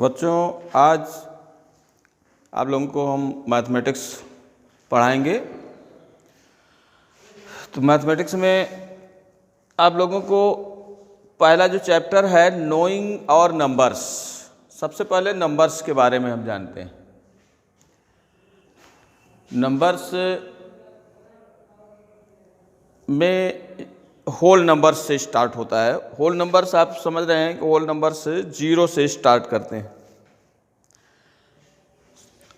बच्चों, आज आप लोगों को हम मैथमेटिक्स पढ़ाएंगे। तो मैथमेटिक्स में आप लोगों को पहला जो चैप्टर है नोइंग और नंबर्स। सबसे पहले नंबर्स के बारे में हम जानते हैं। नंबर्स में होल नंबर्स से स्टार्ट होता है। होल नंबर्स आप समझ रहे हैं कि होल नंबर्स 0 से स्टार्ट करते हैं।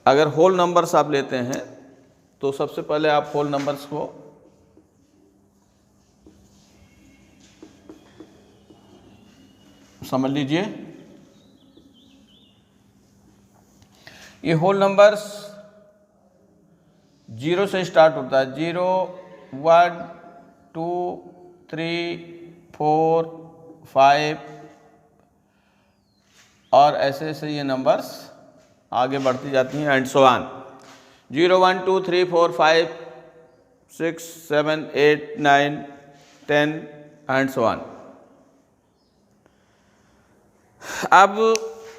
अगर होल नंबर्स आप लेते हैं तो सबसे पहले आप होल नंबर्स को समझ लीजिए। ये होल नंबर्स 0 से स्टार्ट होता है। 0, 1, 2, 3, 4, 5 और ऐसे ऐसे ये नंबर्स आगे बढ़ती जाती हैं and so on. 0, 1, 2, 3, 4, 5, 6, 7, 8, 9, 10 and so on. अब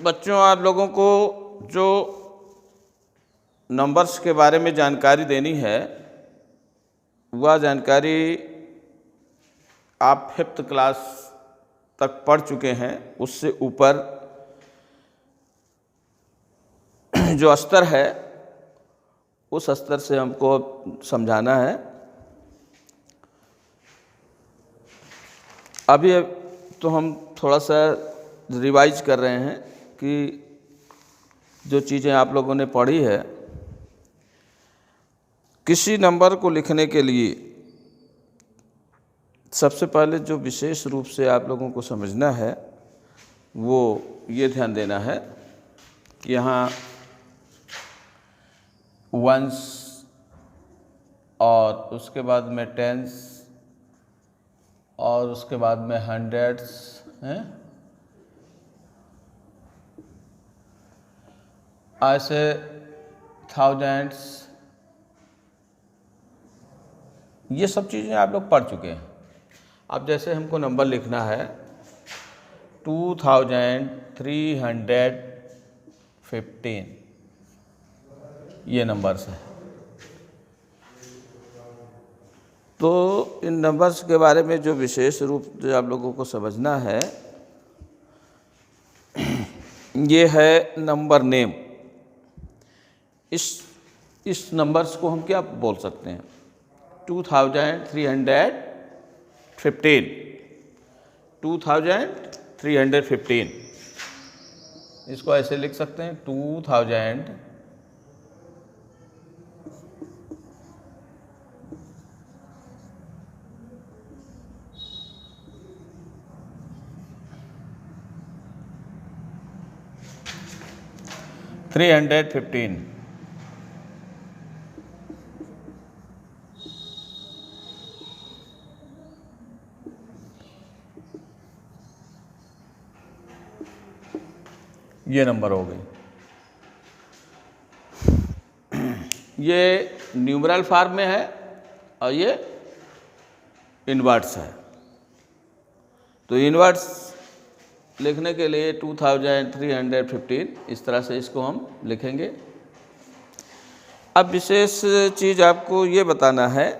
बच्चों, आप लोगों को जो नंबर्स के बारे में जानकारी देनी है वह जानकारी आप 5th क्लास तक पढ़ चुके हैं। उससे ऊपर जो स्तर है उस स्तर से हमको समझाना है। अभी तो हम थोड़ा सा रिवाइज कर रहे हैं कि जो चीज़ें आप लोगों ने पढ़ी है, किसी नंबर को लिखने के लिए सबसे पहले जो विशेष रूप से आप लोगों को समझना है वो ये ध्यान देना है कि यहाँ वंस और उसके बाद में टेंस और उसके बाद में हंड्रेड्स हैं, ऐसे थाउजेंड्स, ये सब चीज़ें आप लोग पढ़ चुके हैं। अब जैसे हमको नंबर लिखना है 2315, ये नंबर्स हैं। तो इन नंबर्स के बारे में जो विशेष रूप से आप लोगों को समझना है ये है नंबर नेम। इस नंबर्स को हम क्या बोल सकते हैं? 2315, 2315। इसको ऐसे लिख सकते हैं 2000 315। ये नंबर हो गई। ये न्यूमरल फॉर्म में है और ये इनवर्ट्स है। तो इनवर्ट्स लिखने के लिए 2315 इस तरह से इसको हम लिखेंगे। अब विशेष चीज़ आपको ये बताना है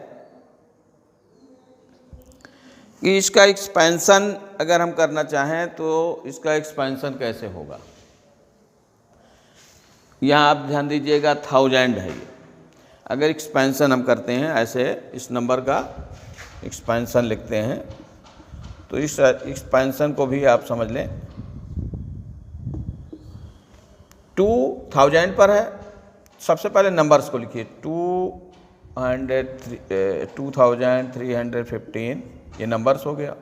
कि इसका एक्सपेंशन अगर हम करना चाहें तो इसका एक्सपेंशन कैसे होगा। यहाँ आप ध्यान दीजिएगा, 1000 है ये। अगर एक्सपेंशन हम करते हैं, ऐसे इस नंबर का एक्सपेंशन लिखते हैं, तो इस एक्सपेंशन को भी आप समझ लें। 2000 पर है, सबसे पहले नंबर्स को लिखिए 2315, ये नंबर्स हो गया।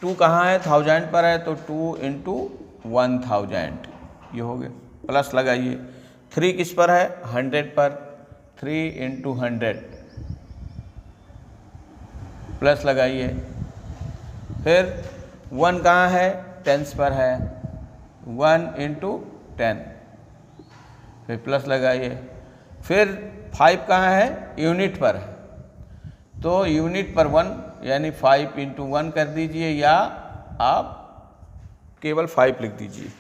2 कहाँ है? 1000 पर है, तो 2 × 1000 ये हो गया। प्लस लगाइए। 3 किस पर है? 100 पर, 3 × 100 प्लस लगाइए। फिर 1 कहाँ है? 10 पर है, 1 × 10 फिर प्लस लगाइए। फिर 5 कहाँ है? यूनिट पर है, तो यूनिट पर 1 यानी 5 × 1 कर दीजिए, या आप केवल 5 लिख दीजिए।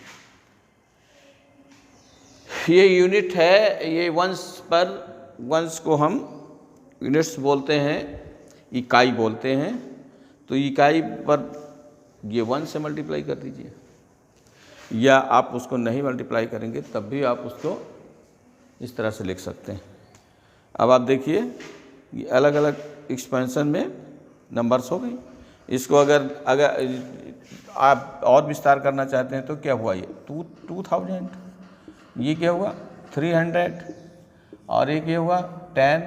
ये यूनिट है, ये वंस पर, वंस को हम यूनिट्स बोलते हैं, इकाई बोलते हैं। तो इकाई पर ये 1 से मल्टीप्लाई कर दीजिए, या आप उसको नहीं मल्टीप्लाई करेंगे तब भी आप उसको इस तरह से लिख सकते हैं। अब आप देखिए ये अलग अलग एक्सपेंशन में नंबर्स हो गई। इसको अगर आप और विस्तार करना चाहते हैं तो क्या हुआ, ये 2000, ये क्या हुआ 300, और ये क्या हुआ 10,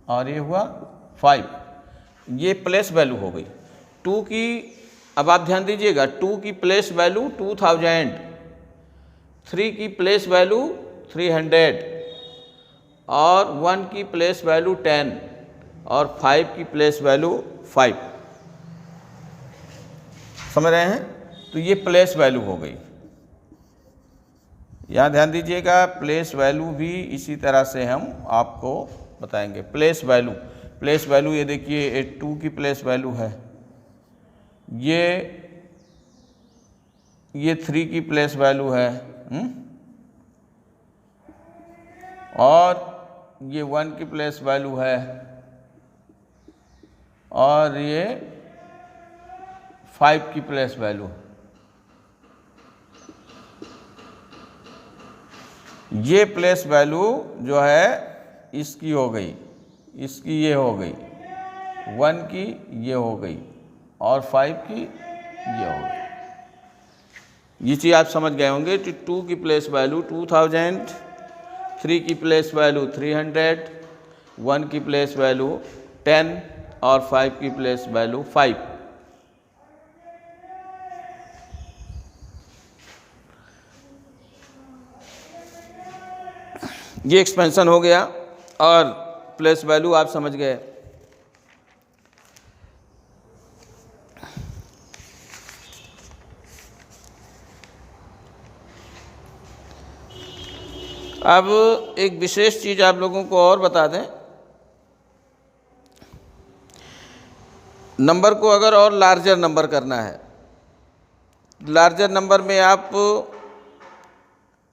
और ये हुआ 5। ये प्लेस वैल्यू हो गई 2 की। अब आप ध्यान दीजिएगा, 2 की प्लेस वैल्यू 2000, 3 की प्लेस वैल्यू 300, और 1 की प्लेस वैल्यू 10, और 5 की प्लेस वैल्यू 5। समझ रहे हैं? तो ये प्लेस वैल्यू हो गई। यहाँ ध्यान दीजिएगा, प्लेस वैल्यू भी इसी तरह से हम आपको बताएंगे। प्लेस वैल्यू, प्लेस वैल्यू ये देखिए 2 की प्लेस वैल्यू है, ये 3 की प्लेस वैल्यू है, और ये 1 की प्लेस वैल्यू है, और ये 5 की प्लेस वैल्यू। ये प्लेस वैल्यू जो है इसकी हो गई, इसकी ये हो गई, 1 की ये हो गई, और 5 की ये हो गई। ये चीज़ आप समझ गए होंगे कि 2 की प्लेस वैल्यू 2000, 3 की प्लेस वैल्यू 300, 1 की प्लेस वैल्यू 10, और 5 की प्लेस वैल्यू 5। ये एक्सपेंशन हो गया, और प्लेस वैल्यू आप समझ गए। अब एक विशेष चीज़ आप लोगों को और बता दें, नंबर को अगर और लार्जर नंबर करना है, लार्जर नंबर में आप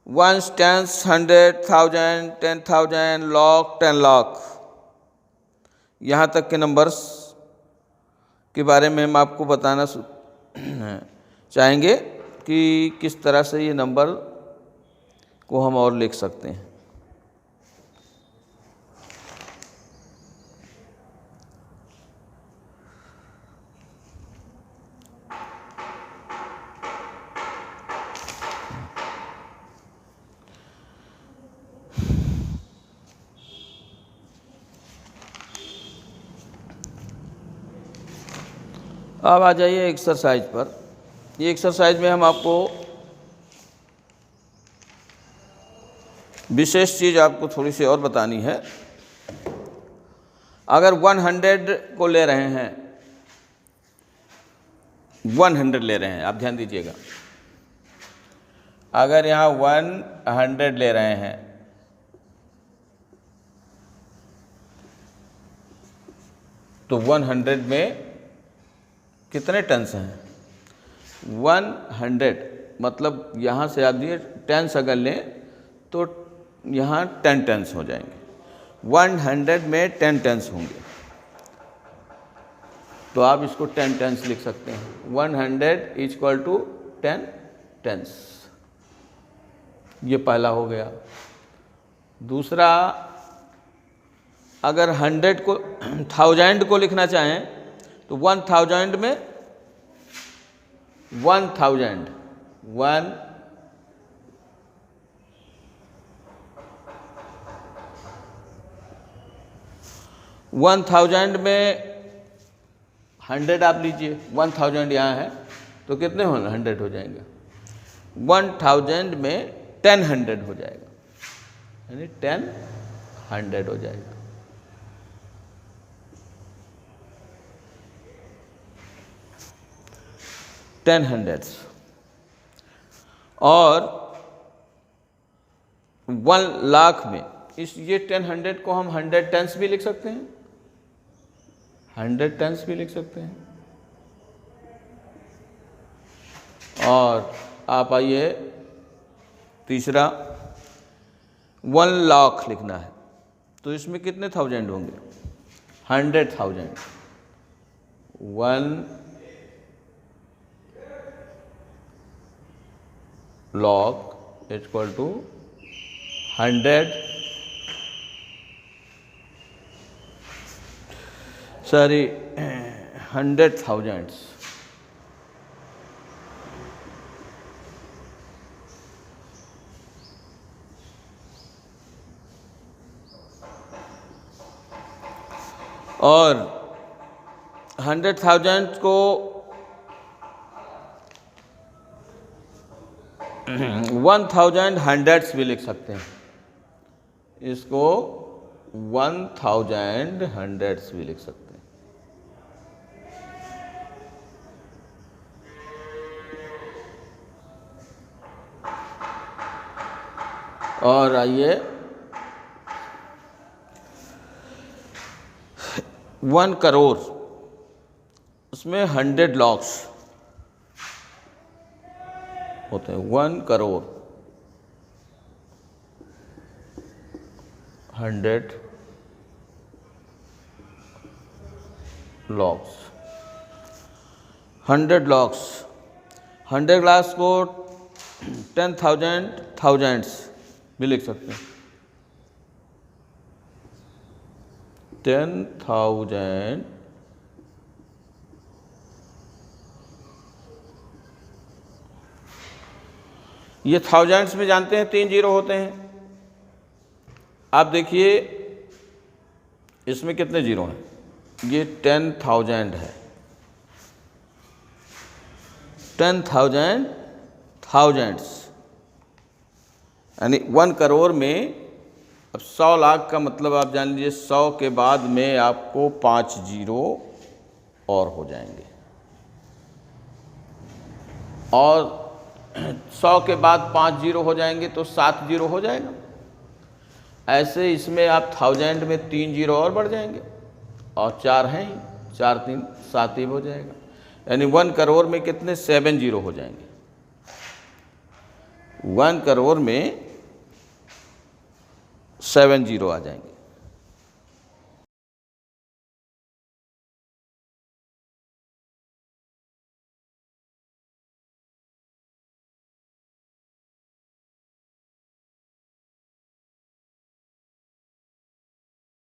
1, 10, 100, 1000, 10,000, लाख, 10 लाख, यहाँ तक के नंबर्स के बारे में हम आपको बताना चाहेंगे कि किस तरह से ये नंबर को हम और लिख सकते हैं। अब आ जाइए एक्सरसाइज पर। ये एक्सरसाइज में हम आपको विशेष चीज़ आपको थोड़ी सी और बतानी है। अगर 100 को ले रहे हैं, 100 ले रहे हैं, आप ध्यान दीजिएगा, अगर यहाँ 100 ले रहे हैं तो 100 में कितने टन्स हैं? 100 मतलब यहाँ से आप दिए टेंस अगर लें तो यहाँ 10 टन्स हो जाएंगे। 100 में 10 टन्स होंगे, तो आप इसको 10 टन्स लिख सकते हैं। 100 इक्वल टू 10 टन्स, ये पहला हो गया। दूसरा, अगर 100 को 1000 को लिखना चाहें तो 1000 में 1000 1000 में 100 आप लीजिए, 1000 यहाँ है तो कितने हो 100 हो जाएंगे। 1000 में 1000 हो जाएगा, यानी 1000 हो जाएगा। Ten hundreds. और 1 लाख में इस ये 1000 को हम 100 टन्स भी लिख सकते हैं, 100 टन्स भी लिख सकते हैं। और आप आइए तीसरा, 1 लाख लिखना है तो इसमें कितने थाउजेंड होंगे? 100,000। 1 लाख इक्वल टू 100,000। और 100,000 को 1,000 हंड्रेड्स भी लिख सकते हैं, इसको 1,000 हंड्रेड्स भी लिख सकते हैं। और आइए 1 करोड़, उसमें 100 लाख्स होते हैं। 1 करोड़ 100 लाख्स। 100 लाख्स 100 लाख्स को 10,000 थाउजेंड्स भी लिख सकते हैं। 10,000 ये थाउजेंड्स में जानते हैं 3 जीरो होते हैं। आप देखिए इसमें कितने जीरो हैं? ये 10,000 है। 10,000 थाउजेंड्स यानी 1 करोड़ में, अब 100 लाख का मतलब आप जान लीजिए 100 के बाद में आपको 5 जीरो और हो जाएंगे, और 100 के बाद 5 जीरो हो जाएंगे तो 7 जीरो हो जाएगा। ऐसे इसमें आप 1000 में 3 जीरो और बढ़ जाएंगे, और 4 हैं ही, 4 3 7 ही हो जाएगा। यानी 1 करोड़ में कितने? 7 जीरो हो जाएंगे। 1 करोड़ में 7 जीरो आ जाएंगे।